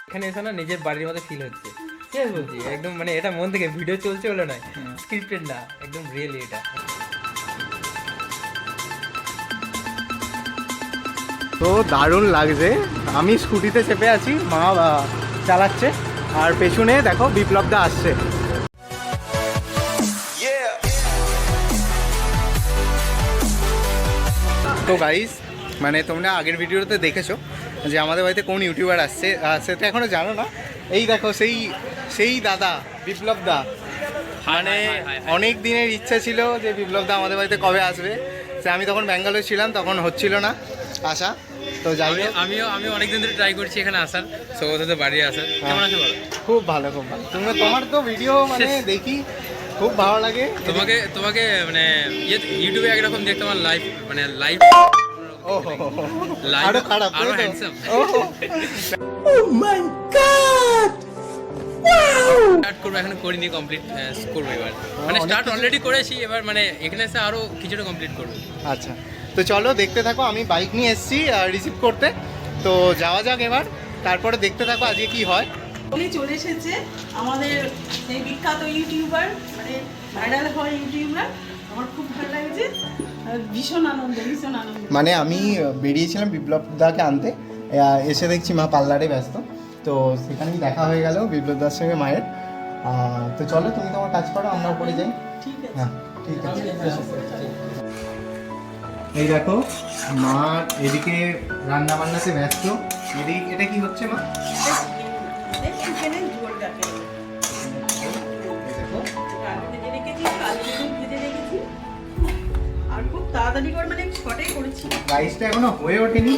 এখানে এসে না নিজের বাড়ির মতো ফিল হচ্ছে, ঠিক আছে বলছি একদম, মানে এটা মন থেকে ভিডিও চলছে বলে নয়, স্ক্রিপ্টেড না, একদম রিয়েলি এটা। তো দারুণ লাগছে। আমি স্কুটিতে চেপে আছি, মা চালাচ্ছে, আর পেছনে দেখো বিপ্লবদা আসছে। তো গাইস, মানে তোমরা আগের ভিডিওতে দেখেছো যে আমাদের বাড়িতে কোন ইউটিউবার আসছে, সেটা এখনো জানো না। এই দেখো সেই দাদা বিপ্লবদা, মানে অনেক দিনের ইচ্ছা ছিল যে বিপ্লবদা আমাদের বাড়িতে কবে আসবে। সে আমি তখন ব্যাঙ্গালোর ছিলাম, তখন হচ্ছিল না আসা। তো যাই হোক, আমিও অনেকদিন ধরে ট্রাই করছি এখানে আসার, সৌগততে বাড়ি আসার। কেমন আছে বলো? খুব ভালো, খুব ভালো। তোমার তো ভিডিও মানে দেখি, খুব ভালো লাগে। তোমাকে মানে ইউটিউবে একরকম দেখতে, আমার লাইভ মানে লাইভ আরো খারাপ, আরো হ্যান্ডসাম। ও মাই গড, স্টার্ট করবো, এখন করিনি, কমপ্লিট করবো এবার, মানে স্টার্ট অলরেডি করেছি, এবার মানে এখানে এসে আরো কিছুটা কমপ্লিট করবো। আচ্ছা, তো চলো দেখতে থাকো। আমি বাইক নিয়ে এসেছি রিসিভ করতে, তো যাওয়া যাক এবার, তারপরে দেখতে থাকো আজকে কি হয়। চলে এসেছে আমাদের সেই বিখ্যাত ইউটিউবার, মানে ভাইরাল হওয়া ইউটিউবার। আমার খুব ভালো লাগছে, ভীষণ আনন্দ। মানে আমি বেরিয়েছিলাম বিপ্লবদাকে আনতে, এসে দেখছি মা পার্লারে ব্যস্ত, তো সেখানেই দেখা হয়ে গেল বিপ্লবদার সঙ্গে মায়ের। তো চলো, তুমি তোমার কাজ করো, আমরা উপরে যাই। ঠিক আছে, হ্যাঁ ঠিক আছে। এই দেখো মা এদিকে রান্না বান্নাতে ব্যস্ত। এদিকে এটা কি হচ্ছে মা? চিকেনের ঝোলটাকে ভেজে রেখেছি, কালকে ভেজে রেখেছি, আর খুব তাড়াতাড়ি করে মানে শর্টেই করেছি। রাইসটা এখনো হয়ে ওঠেনি,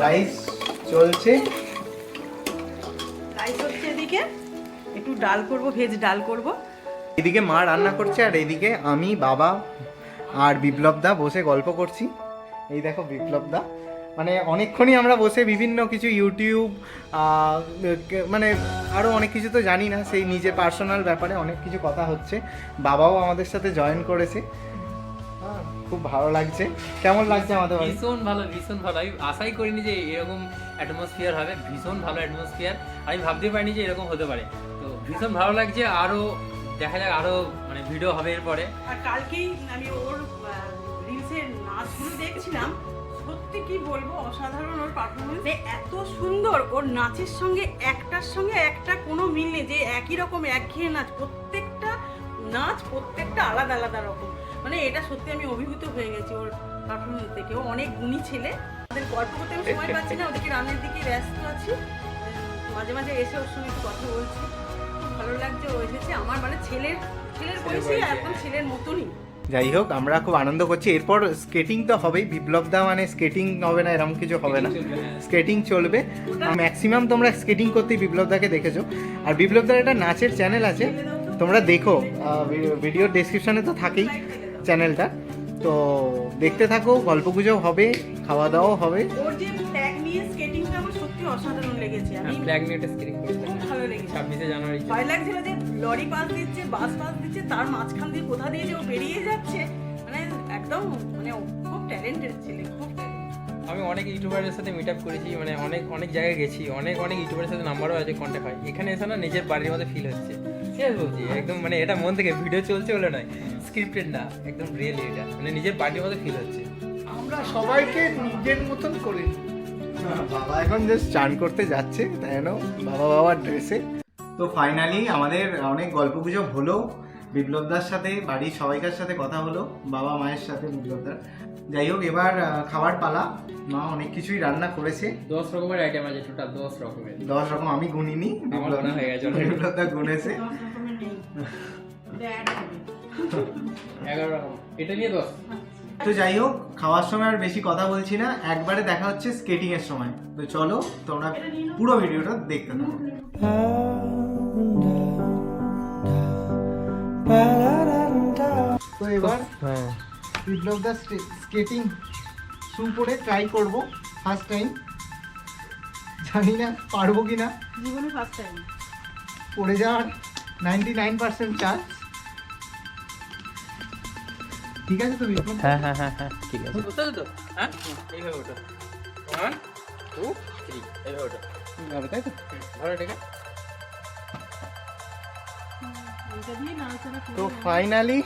রাইস চলছে। রাইস হচ্ছে, এদিকে একটু ডাল করব, ভেজ ডাল করব। এদিকে মা রান্না করছে, আর এইদিকে আমি, বাবা আর বিপ্লবদা বসে গল্প করছি। এই দেখো বিপ্লবদা, মানে অনেকক্ষণই আমরা বসে বিভিন্ন কিছু ইউটিউব, মানে আরও অনেক কিছু তো জানি না, সেই নিজের পার্সোনাল ব্যাপারে অনেক কিছু কথা হচ্ছে। বাবাও আমাদের সাথে জয়েন করেছে, খুব ভালো লাগছে। কেমন লাগছে আমাদের? ভীষণ ভালো, ভীষণ ভালো। আমি আশাই করিনি যে এরকম অ্যাটমসফিয়ার হবে, ভীষণ ভালো অ্যাটমসফিয়ার। আমি ভাবতে পারিনি যে এরকম হতে পারে, তো ভীষণ ভালো লাগছে। আরও দেখা যাক, আরও মানে ভিডিও হবে এরপরে। আর কালকেই আমি ওর রিলসের নাচগুলো দেখছিলাম, সত্যি কি বলবো, অসাধারণ ওর পারফরমেন্স। এত সুন্দর ওর নাচের সঙ্গে একটার সঙ্গে একটা কোনো মিল নেই, যে একই রকম একঘেয়ে নাচ, প্রত্যেকটা আলাদা আলাদা রকম। মানে এটা সত্যি আমি অভিভূত হয়ে গেছি ওর পারফরমেন্স থেকে। ও অনেক গুণী ছেলে। আমাদের গল্প করতে সময় পাচ্ছি না, ওদিকে রান্নার দিকে ব্যস্ত আছি, মাঝে মাঝে এসে ওর সঙ্গে একটু কথা বলছি। খুব ভালো লাগছে ও এসেছে, আমার মানে ছেলের বয়সী, একদম ছেলের মতনই। যাই হোক, আমরা খুব আনন্দ করছি। এরপর স্কেটিং তো হবেই, বিপ্লবদা মানে স্কেটিং হবে না এরকম কিছু হবে না, স্কেটিং চলবে। ম্যাক্সিমাম তোমরা স্কেটিং করতেই বিপ্লবদাকে দেখেছো। আর বিপ্লবদার একটা নাচের চ্যানেল আছে, তোমরা দেখো, ভিডিওর ডেসক্রিপশনে তো থাকেই চ্যানেলটা, তো দেখতে থাকো। গল্পগুজব হবে, খাওয়া দাওয়াও হবে। ওর যে ফ্ল্যাগ নিয়ে স্কেটিংটা আমার সত্যি অসাধারণ লেগেছে। আমি ফ্ল্যাগ নিয়ে স্ক্রিন করতে খুব ভালো লেগেছে। 26শে জানুয়ারি ভয় লাগছিল যে লরি পাস দিচ্ছে, বাস পাস দিচ্ছে, তার মাঝখান দিয়ে কোথা দিয়ে যে ও বেরিয়ে যাচ্ছে, মানে একদম মানে খুব ট্যালেন্টেড ছেলে, খুব ট্যালেন্টেড। আমি অনেক ইউটিউবারের সাথে মিট আপ করেছি, মানে অনেক জায়গায় গেছি, অনেক ইউটিউবারের সাথে নাম্বারও আছে, কন্ট্যাক্ট হয়। এখানে এসে না নিজের বাড়ির মতো ফিল হচ্ছে, ঠিক আছে বলছি একদম, মানে এটা মন থেকে ভিডিও চলছে বলে নয়, স্ক্রিপ্টেড না, একদম রিয়েলি এটা, মানে নিজের বাড়ির মতো ফিল হচ্ছে। আমরা সবাইকে নিজের মতন করি। বাবা এখন জাস্ট চান করতে যাচ্ছে, তাই না, বাবার ড্রেসে। তো ফাইনালি আমাদের অনেক গল্পগুজব হলো বিপ্লবদার সাথে, বাড়ির সবাইকার সাথে কথা হলো, বাবা মায়ের সাথে বিপ্লবদার। যাই হোক, এবার খাবার পালা। মা অনেক কিছুই রান্না করেছে, 10 রকমের আইটেম আছে, টোটাল 10 রকমের। 10 রকম আমি গুনিনি, গোনা হয়ে গেছে, বিপ্লবদা গুনেছে। 11 রকম, এটা নিয়ে 10। তো যাই হোক, খাওয়ার সময় আর বেশি কথা বলছি না, একবারে দেখা হচ্ছে স্কেটিং এর সময়। তো চলো তোমরা পুরো ভিডিওটা দেখতে থাকো। তো এবার বিপ্লবদা স্কেটিং শু পরে ট্রাই করব, ফার্স্ট টাইম। জানি না পারবো কিনা, জীবনে ফার্স্ট টাইম। পড়ে যাওয়ার 99% চান্স। ঠিক আছে তো বিপ্লব? হ্যাঁ হ্যাঁ হ্যাঁ হ্যাঁ ঠিক আছে, বুঝতে পারছো তো? হ্যাঁ এইভাবে ওঠো, 1 2 3 এইভাবে ওঠো, হবে তাই তো? ধরো ঠিক আছে। এটা দিয়ে নাড়াচাড়া করে তো ফাইনালি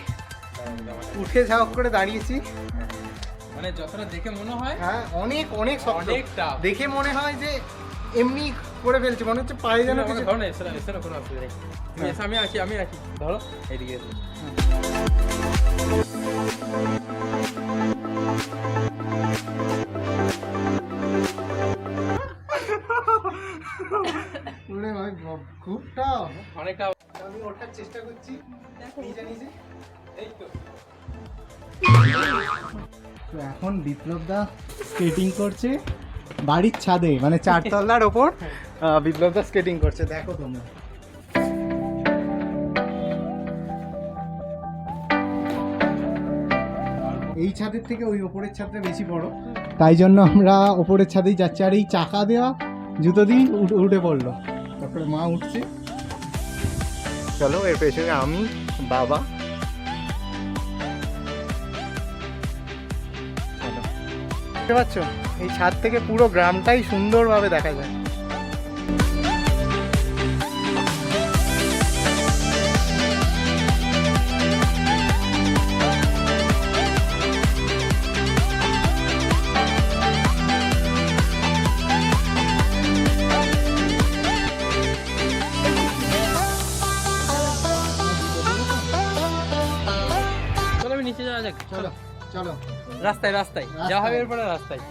উঠে ঝাঁক করে দাঁড়িয়েছি। মানে যতটা দেখে মনে হয় হ্যাঁ অনেক অনেক শক্ত, অনেক tough। দেখে মনে হয় যে এমনি করে ফেলছে, মনে হচ্ছে পায়ে যেন কিছু। ধরো না, এসে এসে কোনো অসুবিধা নেই, তুমি এসে, আমি আছি, ধরো এইদিকে এসো। ওরে ভাই খুব টাফ। অনেকটা আমি ওঠার চেষ্টা করছি নিজে নিজে। এই তো তো এখন বিপ্লব দা স্কেটিং করছে বাড়ির ছাদে, মানে 4 তলার ওপর বিপ্লব দা স্কেটিং করছে, দেখো তোমরা। এই ছাদের থেকে ওই ওপরের ছাদটা বেশি বড়, তাই জন্য আমরা ওপরের ছাদেই যাচ্ছি। আর এই চাকা দেওয়া জুতো দিয়ে উঠে পড়লো, তারপরে মা উঠছে। চলো এর পেছনে আমি, বাবা। চলো, বুঝতে পারছো এই ছাদ থেকে পুরো গ্রামটাই সুন্দরভাবে দেখা যায়। চলো আমি নিচে যাওয়া যাক, চলো চলো রাস্তায় রাস্তায় যা হবে এরপরে রাস্তায়।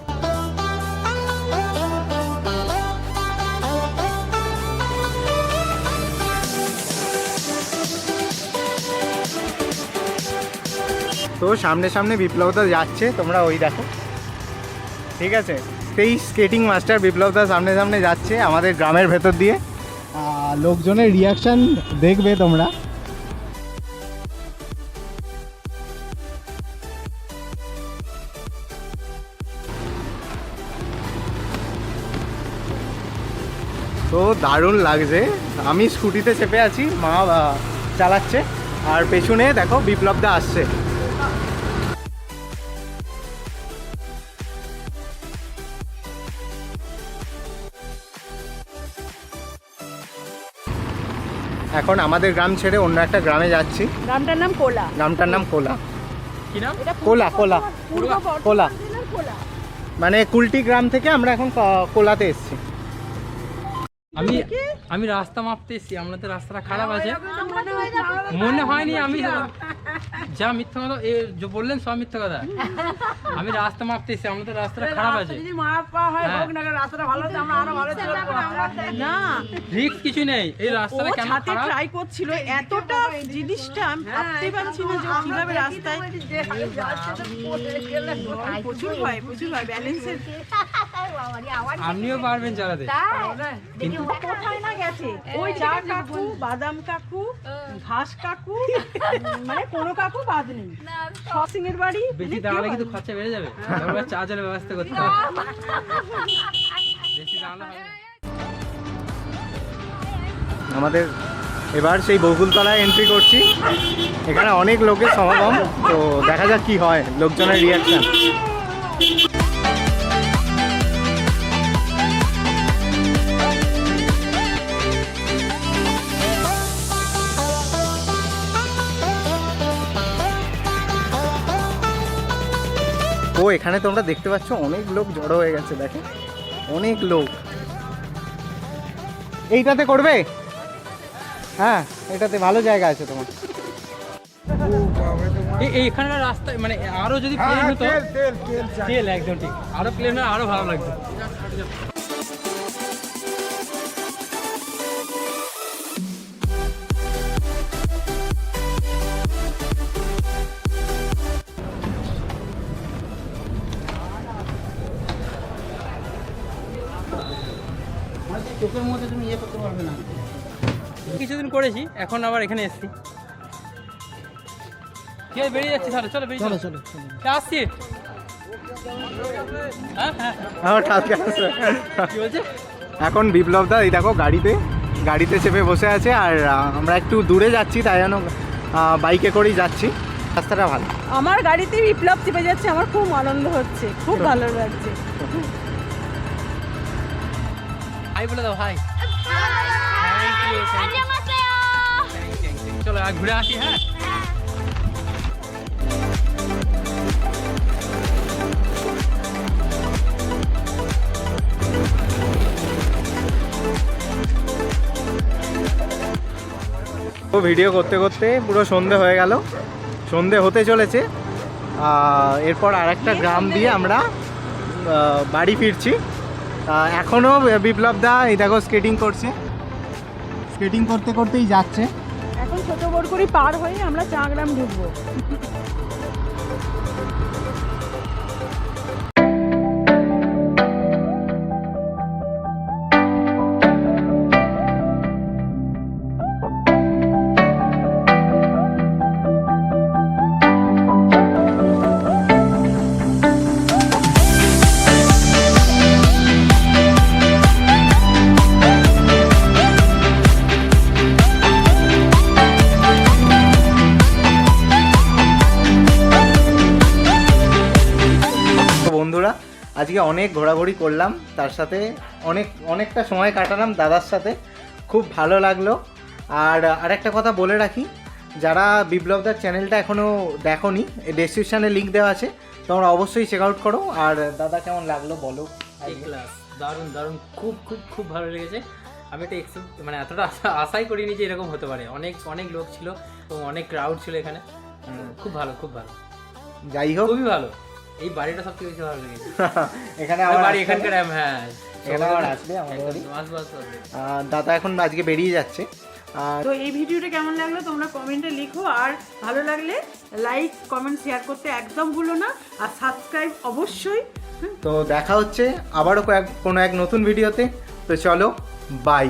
তো সামনে সামনে বিপ্লবদা যাচ্ছে, তোমরা ওই দেখো, ঠিক আছে? সেই স্কেটিং মাস্টার বিপ্লবদা সামনে সামনে যাচ্ছে আমাদের গ্রামের ভেতর দিয়ে। লোকজনের রিয়াকশান দেখবে তোমরা। তো দারুণ লাগছে। আমি স্কুটিতে চেপে আছি, মা চালাচ্ছে, আর পেছনে দেখো বিপ্লবদা আসছে। এখন আমাদের গ্রাম ছেড়ে অন্য একটা গ্রামে যাচ্ছি। গ্রামটার নাম কোলা। গ্রামটার নাম কোলা। কি নাম? কোলা কোলা পূর্ব বর্ধমান কোলা, জেলার কোলা। মানে কুলটি গ্রাম থেকে আমরা এখন কোলাতে এসেছি। আমি রাস্তা মাপতে এসেছি, আপনাদের রাস্তাটা খারাপ আছে মনে হয়নি। আমি যা মিথ্যা কথা যে বললেন সব মিথ্যা কথা। আমি রাস্তা মাপতে এসেছি, আপনাদের রাস্তাটা খারাপ আছে। যদি মাপা হয় হ্যাঁ। হোক না, রাস্তাটা ভালো হতো আমরা আরো ভালো চলবো। না রিস্ক কিছু নেই, এই ও রাস্তাটা কেন ছাতে খারাপ? ট্রাই করছিল, এতটা জিনিসটা আমি ভাবতে পারছি না যে ও কিভাবে রাস্তায় প্রচুর হয় ব্যালেন্সের। আপনিও পারবেন চালাতে, কিন্তু কোথায় না গেছে ওই চা কাকু, বাদাম কাকু, ঘাস কাকু, মানে কোনো কাকু বাদ নেই। সব সিং এর বাড়ি। বেশি দাঁড়ালে কিন্তু খরচা বেড়ে যাবে, তারপর চার্জের ব্যবস্থা করতে হবে। বেশি দাঁড়ালে হবে না। আমাদের এবার সেই বকুলতলায় এন্ট্রি করছি। এখানে অনেক লোকের সমাগম, তো দেখা যাক কি হয়, লোকজনের রিয়াকশন। তো এখানে তোমরা দেখতে পাচ্ছ অনেক লোক জড়ো হয়ে গেছে, দেখো অনেক লোক। এইটাতে করবে? হ্যাঁ এটাতে ভালো জায়গা আছে তোমার। এইখানকার রাস্তায় মানে আরো যদি প্লেন হতো, তেল একদম ঠিক, আরো প্লেন হলে আরো ভালো লাগতো। চোখের মধ্যে তুমি ইয়ে করতে পারবে না। কিছুদিন করেছি, এখন আবার এখানে এসেছি। কে বেরিয়ে যাচ্ছে? চলো চলো বেরিয়ে চলো চলো আসছি। হ্যাঁ হ্যাঁ কি বলছে? এখন বিপ্লব দা এই দেখো গাড়িতে চেপে বসে আছে, আর আমরা একটু দূরে যাচ্ছি, তাই জন্য বাইকে করেই যাচ্ছি। রাস্তাটা ভালো। আমার গাড়িতে বিপ্লব চেপে যাচ্ছে, আমার খুব আনন্দ হচ্ছে, খুব ভালো লাগছে। হাই বলে দাও, হাই। চলো আর ঘুরে আসি। হ্যাঁ তো ভিডিও করতে করতে পুরো সন্ধে হয়ে গেল, সন্ধে হতে চলেছে। এরপর আরেকটা গ্রাম দিয়ে আমরা বাড়ি ফিরছি। এখনও বিপ্লব দা এই দেখো স্কেটিং করছে, স্কেটিং করতে করতেই যাচ্ছে। এখন ছোট বড়কুড়ি পার হয়ে আমরা চাঁগ্রাম ঢুকবো। বন্ধুরা আজকে অনেক ঘোরাঘুরি করলাম, তার সাথে অনেকটা সময় কাটালাম দাদার সাথে, খুব ভালো লাগলো। আর আরেকটা কথা বলে রাখি, যারা বিপ্লবদার চ্যানেলটা এখনও দেখোনি, ডেসক্রিপশানে লিঙ্ক দেওয়া আছে, তোমরা অবশ্যই চেক আউট করো। আর দাদা কেমন লাগলো বলো? ক্লাস দারুণ দারুণ, খুব খুব খুব ভালো লেগেছে। আমি এটা মানে এতটা আশাই করিনি যে এরকম হতে পারে। অনেক অনেক লোক ছিল এবং অনেক ক্রাউড ছিল এখানে। খুব ভালো, খুব ভালো, যাই হোক খুবই ভালো। এই বাড়িটা সবথেকে বেশি ভালো লেগেছে। এখানে আমার আমার বাড়ি এখানকার। হ্যাঁ এখানে আমার আসবে আমাদের বাড়ি। বাস। দাদা এখন আজকে বেরিয়ে যাচ্ছে। তো এই ভিডিওটা কেমন লাগলো তোমরা কমেন্টে লিখো, আর ভালো লাগলে লাইক কমেন্ট শেয়ার করতে একদম ভুলো না, আর সাবস্ক্রাইব অবশ্যই। তো দেখা হচ্ছে আবারও কোনো এক নতুন ভিডিওতে। তো চলো, বাই।